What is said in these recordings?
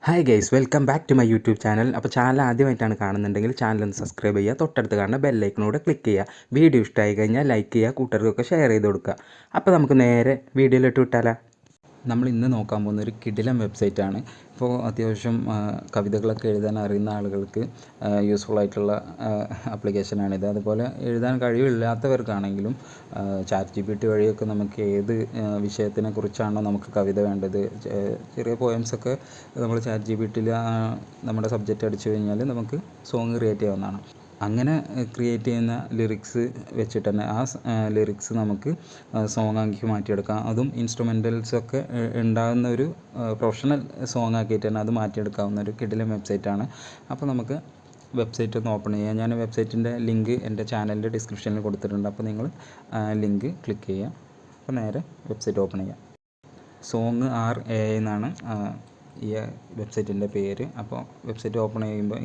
Hi guys, welcome back to my YouTube channel. അപ്പോൾ channel ആദ്യമായിട്ടാണ് കാണുന്നുണ്ടെങ്കിൽ ചാനൽ ഒന്ന് സബ്സ്ക്രൈബ് ചെയ്യുക, തൊട്ടടുത്ത് കാണുന്ന ബെല്ലൈക്കനോട് ക്ലിക്ക് ചെയ്യുക. വീഡിയോ ഇഷ്ടമായി കഴിഞ്ഞാൽ ലൈക്ക് ചെയ്യുക, കൂട്ടുകാർക്കൊക്കെ ഷെയർ ചെയ്ത് കൊടുക്കുക. അപ്പോൾ നമുക്ക് നേരെ വീഡിയോയിലിട്ട് വിട്ടാലോ. നമ്മൾ ഇന്ന് നോക്കാൻ പോകുന്ന ഒരു കിടിലൻ വെബ്സൈറ്റാണ്. ഇപ്പോൾ അത്യാവശ്യം കവിതകളൊക്കെ എഴുതാൻ അറിയുന്ന ആളുകൾക്ക് യൂസ്ഫുൾ ആയിട്ടുള്ള ആപ്ലിക്കേഷനാണിത്. അതുപോലെ എഴുതാൻ കഴിവില്ലാത്തവർക്കാണെങ്കിലും ChatGPT വഴിയൊക്കെ നമുക്ക് ഏത് വിഷയത്തിനെ കുറിച്ചാണോ നമുക്ക് കവിത വേണ്ടത്, ചെറിയ പോയംസൊക്കെ നമ്മൾ ChatGPTയിൽ നമ്മുടെ സബ്ജക്റ്റ് അടിച്ചു കഴിഞ്ഞാൽ നമുക്ക് സോങ് ക്രിയേറ്റ് ചെയ്യാവുന്നതാണ്. അങ്ങനെ ക്രിയേറ്റ് ചെയ്യുന്ന ലിറിക്സ് വെച്ചിട്ട് തന്നെ ആ ലിറിക്സ് നമുക്ക് സോങ് ആക്കി മാറ്റിയെടുക്കാം. അതും ഇൻസ്ട്രുമെൻ്റൽസൊക്കെ ഉണ്ടാകുന്ന ഒരു പ്രൊഫഷണൽ സോങ് ആക്കിയിട്ട് തന്നെ അത് മാറ്റിയെടുക്കാവുന്ന ഒരു കിടിലൻ വെബ്സൈറ്റാണ്. അപ്പോൾ നമുക്ക് വെബ്സൈറ്റ് ഒന്ന് ഓപ്പൺ ചെയ്യാം. ഞാൻ വെബ്സൈറ്റിൻ്റെ ലിങ്ക് എൻ്റെ ചാനലിൻ്റെ ഡിസ്ക്രിപ്ഷനിൽ കൊടുത്തിട്ടുണ്ട്. അപ്പോൾ നിങ്ങൾ ലിങ്ക് ക്ലിക്ക് ചെയ്യുക. അപ്പോൾ നേരെ വെബ്സൈറ്റ് ഓപ്പൺ ചെയ്യാം. Song.ai എന്നാണ് ഈ വെബ്സൈറ്റിൻ്റെ പേര്. അപ്പോൾ വെബ്സൈറ്റ് ഓപ്പൺ ചെയ്യുമ്പോൾ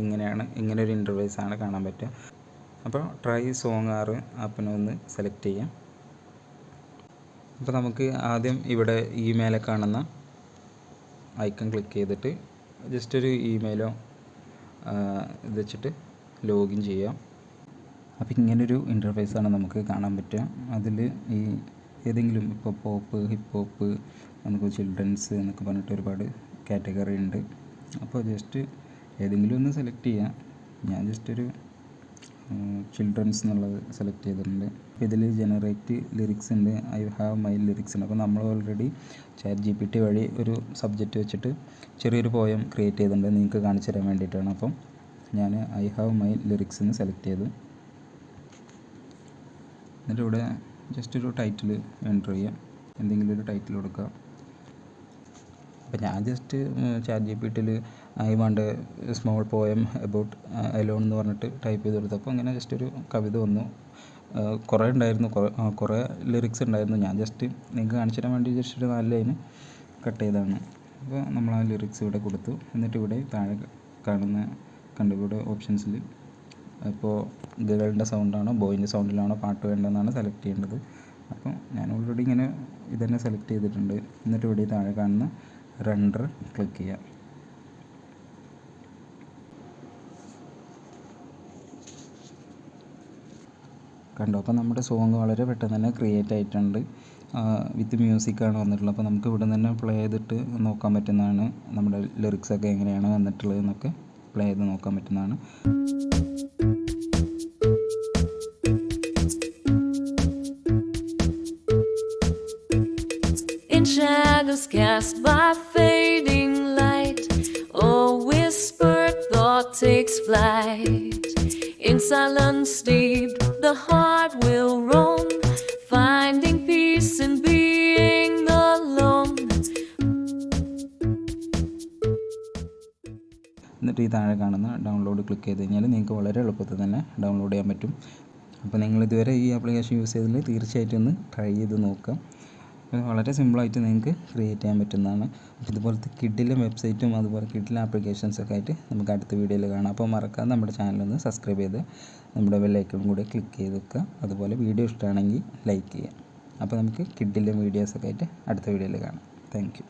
ഇങ്ങനെ ഒരു ഇൻ്റർഫേസാണ് കാണാൻ പറ്റുക. അപ്പോൾ ട്രൈ Song.ai ആപ്പിനെ ഒന്ന് സെലക്ട് ചെയ്യാം. അപ്പോൾ നമുക്ക് ആദ്യം ഇവിടെ ഇമെയിലെ കാണുന്ന ഐക്കൺ ക്ലിക്ക് ചെയ്തിട്ട് ജസ്റ്റ് ഒരു ഇമെയിലോ ഇത് വെച്ചിട്ട് ലോഗിൻ ചെയ്യാം. അപ്പോൾ ഇങ്ങനൊരു ഇൻ്റർഫേസാണ് നമുക്ക് കാണാൻ പറ്റുക. അതിൽ ഈ ഏതെങ്കിലും ഇപ്പോൾ പോപ്പ്, ഹിപ്പ് ഹോപ്പ്, നമുക്ക് ചിൽഡ്രൻസ് എന്നൊക്കെ പറഞ്ഞിട്ട് ഒരുപാട് കാറ്റഗറി ഉണ്ട്. അപ്പോൾ ജസ്റ്റ് ഏതെങ്കിലും ഒന്ന് സെലക്ട് ചെയ്യാം. ഞാൻ ജസ്റ്റ് ഒരു ചിൽഡ്രൻസ് എന്നുള്ളത് സെലക്ട് ചെയ്തിട്ടുണ്ട്. അപ്പോൾ ഇതിൽ ജനറേറ്റ് ലിറിക്സ് ഉണ്ട്, ഐ ഹാവ് മൈ ലിറിക്സ് ഉണ്ട്. അപ്പോൾ നമ്മൾ ഓൾറെഡി ChatGPT വഴി ഒരു സബ്ജക്റ്റ് വെച്ചിട്ട് ചെറിയൊരു പോയം ക്രിയേറ്റ് ചെയ്തിട്ടുണ്ട്, നിങ്ങൾക്ക് കാണിച്ചു തരാൻ വേണ്ടിയിട്ടാണ്. അപ്പം ഞാൻ ഐ ഹാവ് മൈ ലിറിക്സ് എന്ന് സെലക്ട് ചെയ്തു. എന്നിട്ട് ഇവിടെ ജസ്റ്റ് ഒരു ടൈറ്റിൽ എൻ്റർ ചെയ്യാം, എന്തെങ്കിലും ഒരു ടൈറ്റിൽ കൊടുക്കുക. അപ്പോൾ ഞാൻ ജസ്റ്റ് ChatGPTയിൽ I want small poem about alone എന്ന് പറഞ്ഞിട്ട് ടൈപ്പ് ചെയ്ത് കൊടുത്തു. അപ്പോൾ അങ്ങനെ ജസ്റ്റ് ഒരു കവിത വന്നു. കുറേ ഉണ്ടായിരുന്നു, കുറേ ലിറിക്സ് ഉണ്ടായിരുന്നു. ഞാൻ ജസ്റ്റ് നിങ്ങൾക്ക് കാണിച്ചു തരാൻ വേണ്ടി ജസ്റ്റ് ഒരു 4 ലൈന് കട്ട് ചെയ്തതാണ്. അപ്പോൾ നമ്മൾ ആ ലിറിക്സ് ഇവിടെ കൊടുത്തു. എന്നിട്ട് ഇവിടെ താഴെ ഇവിടെ ഓപ്ഷൻസിൽ ഇപ്പോൾ ഗേളിൻ്റെ സൗണ്ടാണോ ബോയിൻ്റെ സൗണ്ടിലാണോ പാട്ട് വേണ്ടതെന്നാണ് സെലക്ട് ചെയ്യേണ്ടത്. അപ്പോൾ ഞാൻ ഓൾറെഡി ഇങ്ങനെ ഇതന്നെ സെലക്ട് ചെയ്തിട്ടുണ്ട്. എന്നിട്ട് ഇവിടെ താഴെ കാണുന്ന റെൻഡർ ക്ലിക്ക് ചെയ്യാം. കണ്ടോ, അപ്പോൾ നമ്മുടെ സോങ് വളരെ പെട്ടെന്ന് തന്നെ ക്രിയേറ്റ് ആയിട്ടുണ്ട്. വിത്ത് മ്യൂസിക്കാണ് വന്നിട്ടുള്ളത്. അപ്പോൾ നമുക്ക് ഇവിടെ തന്നെ പ്ലേ ചെയ്തിട്ട് നോക്കാൻ പറ്റുന്നതാണ്, നമ്മുടെ ലിറിക്സൊക്കെ എങ്ങനെയാണ് വന്നിട്ടുള്ളത് എന്നൊക്കെ പ്ലേ ചെയ്ത് നോക്കാൻ പറ്റുന്നതാണ്. In shadows cast by fading light, a whispered thought takes flight. In silence deep, the heart will roam, finding peace in being alone. എന്നിട്ട് ഈ താഴെ കാണുന്ന ഡൗൺലോഡ് ക്ലിക്ക് ചെയ്ത് കഴിഞ്ഞാൽ നിങ്ങൾക്ക് വളരെ എളുപ്പത്തിൽ തന്നെ ഡൗൺലോഡ് ചെയ്യാൻ പറ്റും. അപ്പോൾ നിങ്ങൾ ഇതുവരെ ഈ ആപ്ലിക്കേഷൻ യൂസ് ചെയ്തതിൽ തീർച്ചയായിട്ടും ഒന്ന് ട്രൈ ചെയ്ത് നോക്കാം. വളരെ സിമ്പിളായിട്ട് നിങ്ങൾക്ക് ക്രിയേറ്റ് ചെയ്യാൻ പറ്റുന്നതാണ്. അപ്പോൾ ഇതുപോലത്തെ കിഡിലും വെബ്സൈറ്റും അതുപോലെ കിഡിലും ആപ്ലിക്കേഷൻസൊക്കെ ആയിട്ട് നമുക്ക് അടുത്ത വീഡിയോയിൽ കാണാം. അപ്പോൾ മറക്കാതെ നമ്മുടെ ചാനലൊന്ന് സബ്സ്ക്രൈബ് ചെയ്ത് നമ്മുടെ ബെല്ലൈക്കണും കൂടി ക്ലിക്ക് ചെയ്ത് വെക്കുക. അതുപോലെ വീഡിയോ ഇഷ്ടമാണെങ്കിൽ ലൈക്ക് ചെയ്യുക. അപ്പോൾ നമുക്ക് കിഡിലും വീഡിയോസൊക്കെ ആയിട്ട് അടുത്ത വീഡിയോയിൽ കാണാം. Thank you.